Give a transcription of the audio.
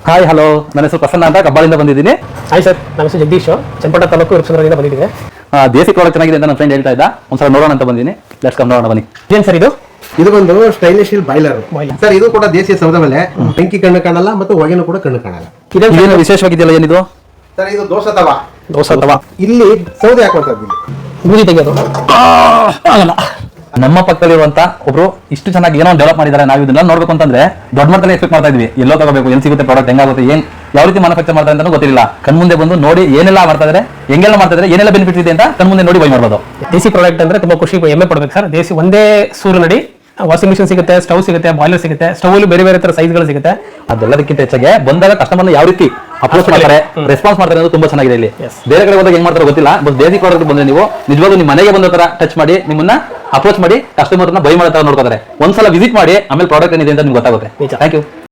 Hi hello, ನನ್ನ ಹೆಸರು ಪ್ರಸನ್ನ ಅಂತ ಕಬ್ಬಾಳಿಂದ ಬಂದಿದ್ದೀನಿ. ಹಾಯ್ ಸರ್, ನನ್ನ ಹೆಸರು ಜಗದೀಶ್, ಚನ್ನಪಟ್ಟ ತಾಲೂಕು ವಿರುಕ್ಷನಗರದಿಂದ ಬಂದಿದ್ದೀವಿ. ದೇಸಿ ಪ್ರಾಡಕ್ಟ್ ಚೆನ್ನಾಗಿದೆ ಅಂತ ನನ್ನ ಫ್ರೆಂಡ್ ಹೇಳ್ತಾ ಇದ್ದ. ಒಂದ್ಸಲ ನೋಡೋಣ ಅಂತ ಬಂದಿದ್ದೀನಿ. ಲೆಟ್ಸ್ ಕಮ್ ನೋಡೋಣ ಬನ್ನಿ. ಏನು ಸರ್ ಇದು? ಇದು ಬಂದು ಸ್ಟೈನ್ಲೆಸ್ ಸ್ಟೀಲ್ ಬಾಯ್ಲರ್ ಸರ್. ಇದು ಕೂಡ ದೇಶೀಯ ಸೌದೆ ಮೇಲೆ ಬೆಂಕಿ ಕಣ್ಣು ಕಾಣಲ್ಲ ಮತ್ತು ಹೊಗೆನೂ ಕೂಡ ಕಣ್ಣು ಕಾಣಲ್ಲ. ಇದೇನು ವಿಶೇಷವಾಗಿದೆಯಲ್ಲ, ಏನಿದು? ಸರ್ ಇದು ದೋಸೆ ತವಾ. ದೋಸೆ ತವಾ. ಇಲ್ಲಿ ಸೌದೆ ಹಾಕುವಂತದ್ದು, ಇಲ್ಲಿ ಬೂದಿ ತೆಗೆಯೋದು ಆಗಲ್ಲ. ನಮ್ಮ ಪಕ್ಕದಲ್ಲಿರುವಂತ ಒಬ್ರು ಇಷ್ಟು ಚೆನ್ನಾಗಿ ಏನೋ ಡೆವಲಪ್ ಮಾಡಿದ್ದಾರೆ. ನಾವು ಇದನ್ನ ನೋಡ್ಬೇಕು ಅಂತಂದ್ರೆ ದೊಡ್ಡ ಮಟ್ಟದಲ್ಲಿ ಎಕ್ಸ್ಪೆಕ್ಟ್ ಮಾಡ್ತಾ ಇದ್ವಿ. ಎಲ್ಲೋ ತಗೋಬೇಕು, ಎಲ್ಲಿ ಸಿಗುತ್ತೆ ಪ್ರಾಡಕ್ಟ್, ಹೆಂಗಾಗುತ್ತೆ, ಯಾವ ರೀತಿ ಮ್ಯಾನುಫ್ಯಾಕ್ಚರ್ ಮಾಡ್ತಾರೆ ಅಂತ ಗೊತ್ತಿಲ್ಲ. ಕಣ್ಮುಂದೆ ಬಂದು ನೋಡಿ ಏನೆಲ್ಲ ಮಾಡ್ತಾ ಇದ್ದಾರೆ, ಹೆಂಗೆಲ್ಲ ಮಾಡ್ತಾ ಇದ್ದಾರೆ, ಏನೆಲ್ಲ ಬೆನಿಫಿಟ್ ಇದೆ ಅಂತ ಕಣ್ಮುಂದೆ ನೋಡಿ ಬೈ ಮಾಡ್ಬೋದು. ದೇಸಿ ಪ್ರಾಡಕ್ಟ್ ಅಂದ್ರೆ ತುಂಬಾ ಖುಷಿ, ಹೆಮ್ಮೆ ಪಡ್ಬೇಕು ಸರ್. ದೇಸಿ ಒಂದೇ ಸೂರು ನಡಿ ವಾಷಿಂಗ್ ಮಿಷಿನ್ ಸಿಗುತ್ತೆ, ಸ್ಟವ್ ಸಿಗುತ್ತೆ, ಬಾಯ್ಲರ್ ಸಿಗುತ್ತೆ. ಸ್ಟವ್ ಅಲ್ಲಿ ಬೇರೆ ಬೇರೆ ತರ ಸೈಜ್ಗಳು ಸಿಗುತ್ತೆ. ಅದೆಲ್ಲದಕ್ಕಿಂತ ಹೆಚ್ಚಾಗಿ ಬಂದಾಗ ಕಸ್ಟಮರ್ನ ಯಾವ ರೀತಿ ಅಪ್ರೋಚ್ ಮಾಡ್ತಾರೆ, ರೆಸ್ಪಾನ್ಸ್ ಮಾಡ್ತಾರೆ ಅನ್ನೋದು ತುಂಬಾ ಚೆನ್ನಾಗಿದೆ ಇಲ್ಲಿ. ಬೇರೆ ಕಡೆ ಹೋದಾಗ ಹೆಂಗ್ ಮಾಡ್ತಾರೆ ಗೊತ್ತಿಲ್ಲ, ಬಟ್ ದೇಸಿ ಪ್ರಾಡಕ್ಟ್ ಬಂದ್ರೆ ನೀವು ನಿಜವಾಗ್ಲೂ ನಿಮ್ಮ ಮನೆಗೆ ಬಂದ ತರ ಟಚ್ ಮಾಡಿ ನಿಮ್ಮನ್ನ ಅಪ್ರೋಚ್ ಮಾಡಿ ಕಸ್ಟಮರ್ನ ಬೈ ಮಾಡೋ ತರ ನೋಡ್ಕೋತಾರೆ. ಒಂದ್ಸಲ ವಿಸಿಟ್ ಮಾಡಿ, ಆಮೇಲೆ ಪ್ರಾಡಕ್ಟ್ ಏನಿದೆ ಅಂತ ನಿಮ್ಗೆ ಗೊತ್ತಾಗುತ್ತೆ. Thank you.